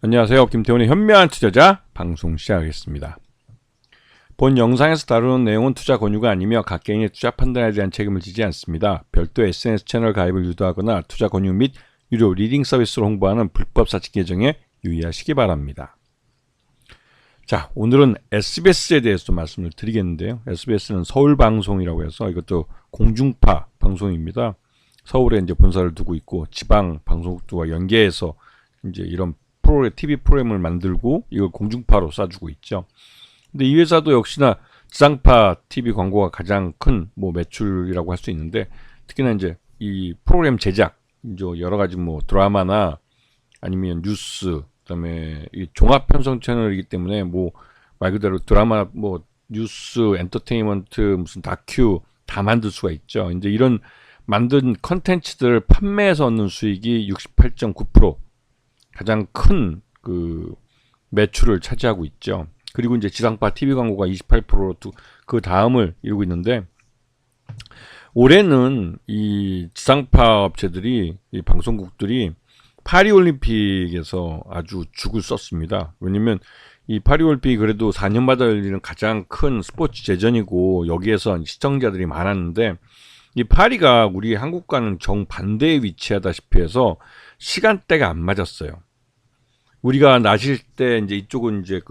안녕하세요. 김태훈의 현명한 투자자 방송 시작하겠습니다. 본 영상에서 다루는 내용은 투자 권유가 아니며 각 개인의 투자 판단에 대한 책임을 지지 않습니다. 별도 SNS 채널 가입을 유도하거나 투자 권유 및 유료 리딩 서비스를 홍보하는 불법 사칭 계정에 유의하시기 바랍니다. 자, 오늘은 SBS에 대해서 말씀을 드리겠는데요. SBS는 서울방송이라고 해서 이것도 공중파 방송입니다. 서울에 이제 본사를 두고 있고 지방 방송국과 연계해서 이제 이런 TV 프로그램을 만들고 이걸 공중파로 쏴주고 있죠. 근데 이 회사도 역시나 지상파 TV 광고가 가장 큰 매출이라고 할 수 있는데, 특히나 이제 이 프로그램 제작, 이제 여러 가지 드라마나 아니면 뉴스, 그다음에 이 종합 편성 채널이기 때문에 말 그대로 드라마, 뉴스, 엔터테인먼트, 무슨 다큐 다 만들 수가 있죠. 이제 이런 만든 컨텐츠들을 판매해서 얻는 수익이 68.9%, 가장 큰 그 매출을 차지하고 있죠. 그리고 이제 지상파 TV 광고가 28%로 그 다음을 이루고 있는데, 올해는 이 지상파 업체들이, 이 방송국들이 파리올림픽에서 아주 죽을 썼습니다. 왜냐면 이 파리올림픽이 그래도 4년마다 열리는 가장 큰 스포츠 제전이고 여기에서 시청자들이 많았는데, 이 파리가 우리 한국과는 정반대에 위치하다시피 해서 시간대가 안 맞았어요. 우리가 낮일 때 이제 이쪽은 이제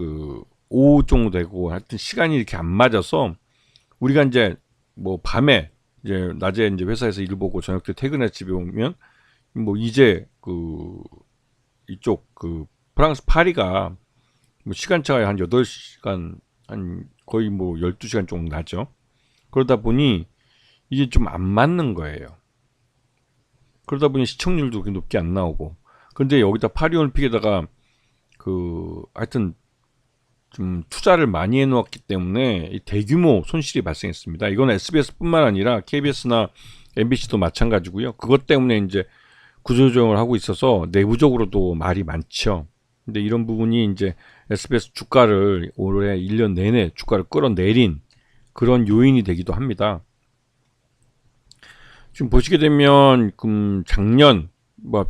오후 정도 되고, 하여튼 시간이 이렇게 안 맞아서 우리가 이제 밤에 이제 낮에 이제 회사에서 일 보고 저녁 때 퇴근해 집에 오면 이제 이쪽 프랑스 파리가 시간차가 한 8시간, 한 거의 12시간 정도 나죠. 그러다 보니 이게 좀 안 맞는 거예요. 그러다 보니 시청률도 그렇게 높게 안 나오고. 근데 여기다 파리올림픽에다가 하여튼 좀 투자를 많이 해놓았기 때문에 이 대규모 손실이 발생했습니다. 이건 SBS뿐만 아니라 KBS나 MBC도 마찬가지고요. 그것 때문에 이제 구조조정을 하고 있어서 내부적으로도 말이 많죠. 근데 이런 부분이 이제 SBS 주가를 올해 1년 내내 주가를 끌어내린 그런 요인이 되기도 합니다. 지금 보시게 되면 작년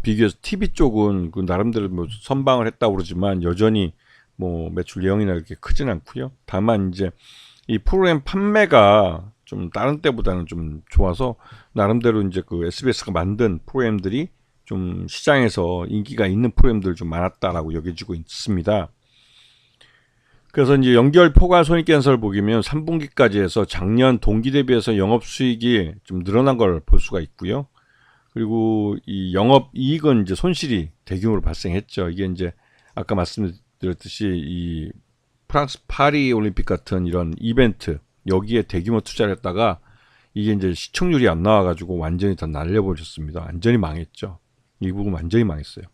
비교해서 TV 쪽은 나름대로 선방을 했다고 그러지만 여전히 매출 내용이나 이렇게 크진 않고요. 다만 이제 이 프로그램 판매가 좀 다른 때보다는 좀 좋아서 나름대로 이제 SBS가 만든 프로그램들이 좀 시장에서 인기가 있는 프로그램들 좀 많았다라고 여겨지고 있습니다. 그래서 이제 연결 포괄 손익계산서를 보면 3분기까지 해서 작년 동기 대비해서 영업수익이 좀 늘어난 걸 볼 수가 있고요. 그리고 이 영업이익은 이제 손실이 대규모로 발생했죠. 이게 이제 아까 말씀드렸듯이 이 프랑스 파리 올림픽 같은 이런 이벤트, 여기에 대규모 투자를 했다가 이게 이제 시청률이 안 나와가지고 완전히 다 날려버렸습니다. 완전히 망했죠. 이 부분 완전히 망했어요.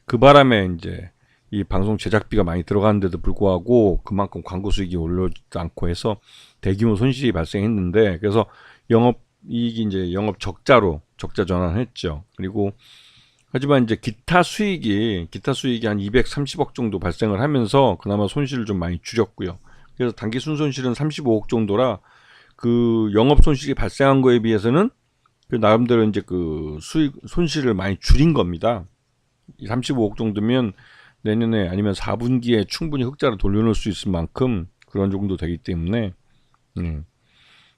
그 바람에 이제 이 방송 제작비가 많이 들어가는데도 불구하고 그만큼 광고 수익이 올라오지도 않고 해서 대규모 손실이 발생했는데, 그래서 영업이익이 이제 영업 적자 전환했죠. 그리고 하지만 이제 기타 수익이 한 230억 정도 발생을 하면서 그나마 손실을 좀 많이 줄였고요. 그래서 단기 순손실은 35억 정도라 영업 손실이 발생한 거에 비해서는 나름대로 이제 수익 손실을 많이 줄인 겁니다. 35억 정도면 내년에 아니면 4분기에 충분히 흑자로 돌려놓을 수 있을 만큼 그런 정도 되기 때문에,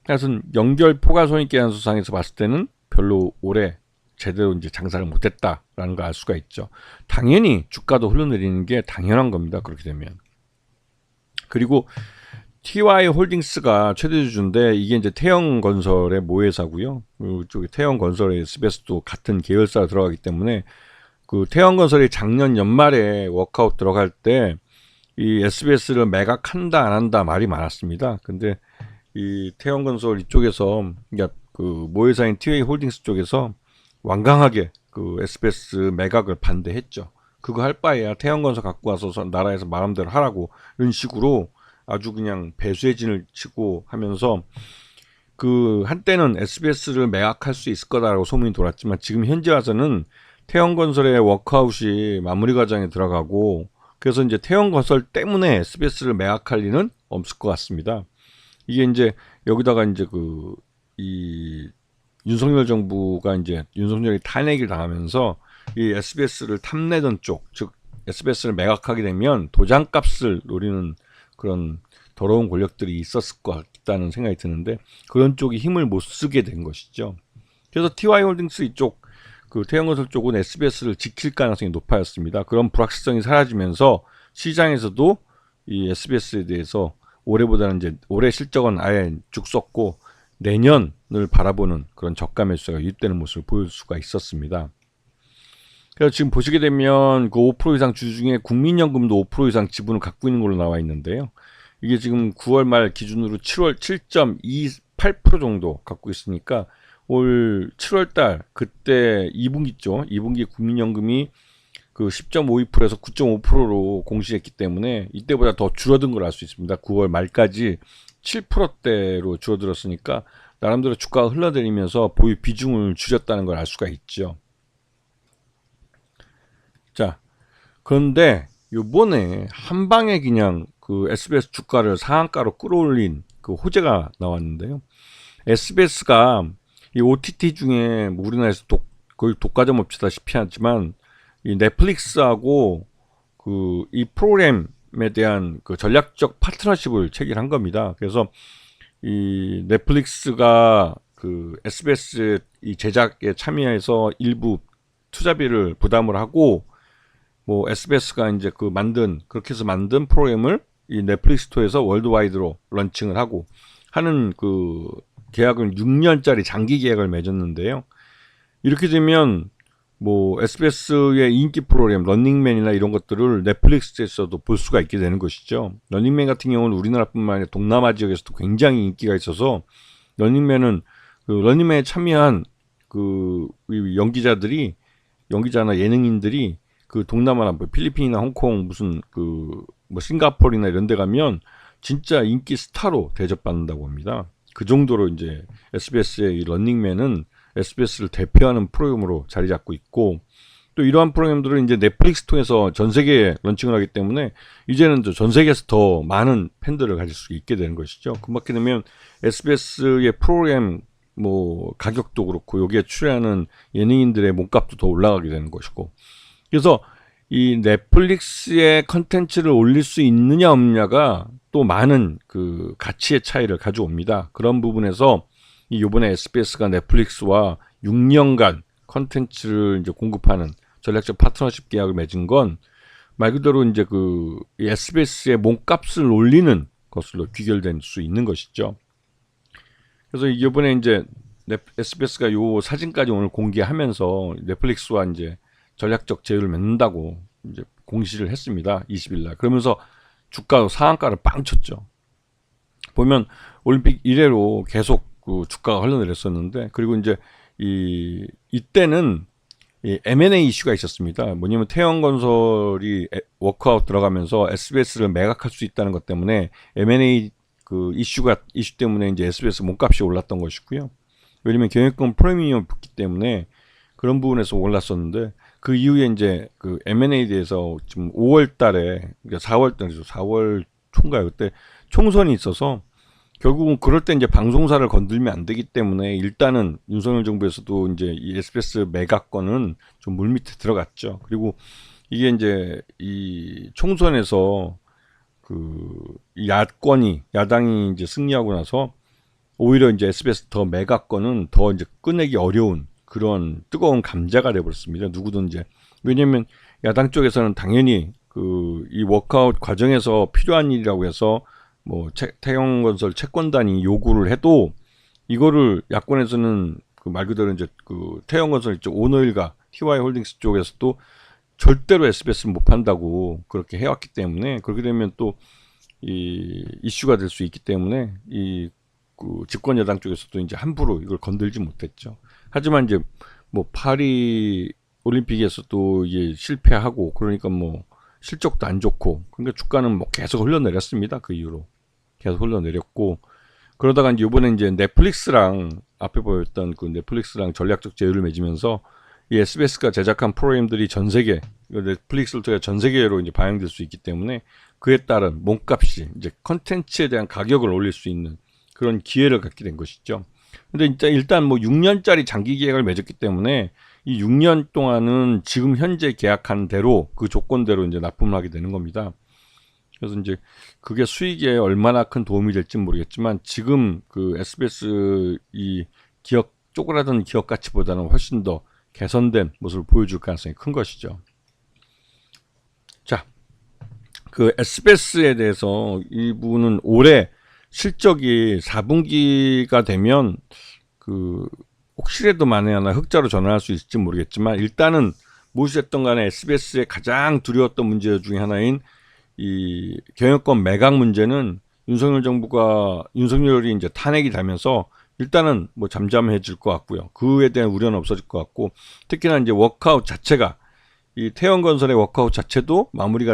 그래서 연결 포괄손익계산서상에서 봤을 때는 별로 올해 제대로 이제 장사를 못했다라는 걸 알 수가 있죠. 당연히 주가도 흘러내리는 게 당연한 겁니다. 그렇게 되면. 그리고 TY 홀딩스가 최대 주주인데 이게 이제 태영건설의 모회사고요. 그쪽에 태영건설의 SBS도 같은 계열사로 들어가기 때문에 태영건설이 작년 연말에 워크아웃 들어갈 때 이 SBS를 매각한다 안 한다 말이 많았습니다. 근데 이 태영건설 이쪽에서, 그러니까 모회사인 TY 홀딩스 쪽에서 완강하게 SBS 매각을 반대했죠. 그거 할 바에야 태영건설 갖고 와서 나라에서 마음대로 하라고, 이런 식으로 아주 그냥 배수의 진을 치고 하면서 한때는 SBS를 매각할 수 있을 거다라고 소문이 돌았지만 지금 현재 와서는 태영건설의 워크아웃이 마무리 과정에 들어가고, 그래서 이제 태영건설 때문에 SBS를 매각할 리는 없을 것 같습니다. 이게 이제 여기다가 이제 이 윤석열 정부가 이제 윤석열이 탄핵을 당하면서 이 SBS를 탐내던 쪽, 즉 SBS를 매각하게 되면 도장값을 노리는 그런 더러운 권력들이 있었을 것 같다는 생각이 드는데 그런 쪽이 힘을 못 쓰게 된 것이죠. 그래서 TY홀딩스 이쪽 그 태영건설 쪽은 SBS를 지킬 가능성이 높아졌습니다. 그런 불확실성이 사라지면서 시장에서도 이 SBS에 대해서 올해보다는 이제 올해 실적은 아예 죽 썩고 내년을 바라보는 그런 저가 매수가 유입되는 모습을 보일 수가 있었습니다. 그래서 지금 보시게 되면 그 5% 이상 주주 중에 국민연금도 5% 이상 지분을 갖고 있는 걸로 나와 있는데요. 이게 지금 9월 말 기준으로 7월 7.28% 정도 갖고 있으니까 올 7월 달 그때 2분기죠. 2분기 국민연금이 그 10.52%에서 9.5%로 공시했기 때문에 이때보다 더 줄어든 걸 알 수 있습니다. 9월 말까지 7%대로 줄어들었으니까 나름대로 주가가 흘러내리면서 보유 비중을 줄였다는 걸 알 수가 있죠. 자, 그런데 요번에 한 방에 그냥 그 SBS 주가를 상한가로 끌어올린 그 호재가 나왔는데요. SBS가 이 OTT 중에 뭐 우리나라에서 거의 독과점 업체다시피 하지만 이 넷플릭스하고 그 이 프로그램에 대한 그 전략적 파트너십을 체결한 겁니다. 그래서 이 넷플릭스가 그 SBS 이 제작에 참여해서 일부 투자비를 부담을 하고 뭐 SBS가 이제 그렇게 해서 만든 프로그램을 이 넷플릭스 스토어에서 월드와이드로 런칭을 하고 하는 그 계약을 6년짜리 장기 계약을 맺었는데요. 이렇게 되면 뭐 SBS의 인기 프로그램 런닝맨이나 이런 것들을 넷플릭스에서도 볼 수가 있게 되는 것이죠. 런닝맨 같은 경우는 우리나라뿐만 아니라 동남아 지역에서도 굉장히 인기가 있어서 런닝맨은 그 런닝맨에 참여한 그 연기자나 예능인들이 그 동남아나 뭐 필리핀이나 홍콩 무슨 그 뭐 싱가포르나 이런 데 가면 진짜 인기 스타로 대접받는다고 합니다. 그 정도로 이제 SBS의 이 런닝맨은 SBS를 대표하는 프로그램으로 자리 잡고 있고 또 이러한 프로그램들은 이제 넷플릭스 통해서 전 세계에 런칭을 하기 때문에 이제는 전 세계에서 더 많은 팬들을 가질 수 있게 되는 것이죠. 그렇게 되면 SBS의 프로그램 뭐 가격도 그렇고 여기에 출연하는 예능인들의 몸값도 더 올라가게 되는 것이고 그래서 이 넷플릭스의 컨텐츠를 올릴 수 있느냐 없느냐가 또 많은 그 가치의 차이를 가져옵니다. 그런 부분에서 이번에 SBS가 넷플릭스와 6년간 컨텐츠를 이제 공급하는 전략적 파트너십 계약을 맺은 건 말 그대로 이제 그 SBS의 몸값을 올리는 것으로 귀결될 수 있는 것이죠. 그래서 이번에 이제 SBS가 요 사진까지 오늘 공개하면서 넷플릭스와 이제 전략적 제휴를 맺는다고 이제 공시를 했습니다. 20일 날. 그러면서 주가 상한가를 빵 쳤죠. 보면 올림픽 이래로 계속 그 주가가 흘러내렸었는데 그리고 이제 이때는 이 M&A 이슈가 있었습니다. 뭐냐면 태영건설이 워크아웃 들어가면서 SBS를 매각할 수 있다는 것 때문에 M&A 그 이슈 때문에 이제 SBS 몸값이 올랐던 것이고요. 왜냐면 경영권 프리미엄이 붙기 때문에 그런 부분에서 올랐었는데 그 이후에 이제 그 M&A에 대해서 지금 5월 달에 그러니까 4월 초인가요? 그때 총선이 있어서 결국은 그럴 때 이제 방송사를 건들면 안 되기 때문에 일단은 윤석열 정부에서도 이제 이 SBS 매각권은 좀 물밑에 들어갔죠. 그리고 이게 이제 이 총선에서 그 야당이 이제 승리하고 나서 오히려 이제 SBS 더 매각권은 더 이제 꺼내기 어려운 그런 뜨거운 감자가 돼버렸습니다. 누구든 이제 왜냐하면 야당 쪽에서는 당연히 그 이 워크아웃 과정에서 필요한 일이라고 해서 뭐 태영건설 채권단이 요구를 해도 이거를 야권에서는 그 말 그대로 이제 그 태영건설 쪽 오너일가 TY홀딩스 쪽에서도 절대로 SBS를 못 판다고 그렇게 해왔기 때문에 그렇게 되면 또 이 이슈가 될 수 있기 때문에 이 그 집권 여당 쪽에서도 이제 함부로 이걸 건들지 못했죠. 하지만 이제 뭐 파리 올림픽에서도 이게 실패하고 그러니까 뭐 실적도 안 좋고 그러니까 주가는 뭐 계속 흘러내렸습니다. 그 이후로 계속 흘러내렸고 그러다가 이제 이번에 이제 넷플릭스랑 앞에 보였던 그 넷플릭스랑 전략적 제휴를 맺으면서 이 SBS가 제작한 프로그램들이 전 세계 넷플릭스를 통해 전 세계로 이제 방영될 수 있기 때문에 그에 따른 몸값이 이제 컨텐츠에 대한 가격을 올릴 수 있는 그런 기회를 갖게 된 것이죠. 근데 일단 뭐 6년짜리 장기 계약을 맺었기 때문에 이 6년 동안은 지금 현재 계약한 대로 그 조건대로 이제 납품을 하게 되는 겁니다. 그래서 이제 그게 수익에 얼마나 큰 도움이 될지 모르겠지만 지금 그 SBS 이 기업 쪼그라든 기업 가치보다는 훨씬 더 개선된 모습을 보여줄 가능성이 큰 것이죠. 자, 그 SBS에 대해서 이분은 올해 실적이 4분기가 되면 그 혹시라도 만에 하나 흑자로 전환할 수 있을지 모르겠지만 일단은 무엇이됐든 간에 SBS의 가장 두려웠던 문제 중에 하나인 이 경영권 매각 문제는 윤석열이 이제 탄핵이 되면서 일단은 뭐 잠잠해질 것 같고요. 그에 대한 우려는 없어질 것 같고 특히나 이제 워크아웃 자체가 이 태원건설의 워크아웃 자체도 마무리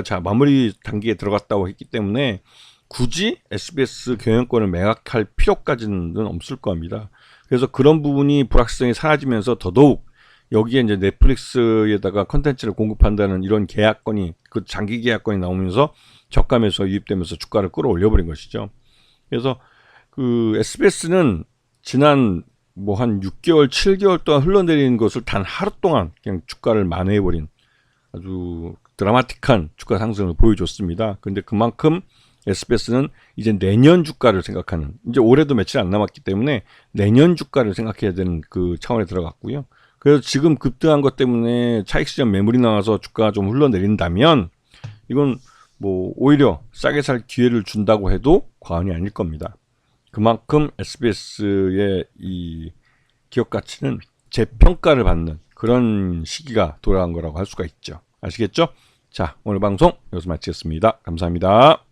단계에 들어갔다고 했기 때문에 굳이 SBS 경영권을 매각할 필요까지는 없을 겁니다. 그래서 그런 부분이 불확실성이 사라지면서 더더욱 여기에 이제 넷플릭스에다가 컨텐츠를 공급한다는 이런 계약건이 그 장기 계약건이 나오면서 저가 매수가 유입되면서 주가를 끌어올려 버린 것이죠. 그래서 그 SBS는 지난 뭐 한 6개월, 7개월 동안 흘러내리는 것을 단 하루 동안 그냥 주가를 만회해 버린 아주 드라마틱한 주가 상승을 보여줬습니다. 근데 그만큼 SBS는 이제 내년 주가를 생각하는, 이제 올해도 며칠 안 남았기 때문에 내년 주가를 생각해야 되는 그 차원에 들어갔고요. 그래서 지금 급등한 것 때문에 차익실현 매물이 나와서 주가가 좀 흘러내린다면 이건 뭐 오히려 싸게 살 기회를 준다고 해도 과언이 아닐 겁니다. 그만큼 SBS의 이 기업 가치는 재평가를 받는 그런 시기가 돌아온 거라고 할 수가 있죠. 아시겠죠? 자, 오늘 방송 여기서 마치겠습니다. 감사합니다.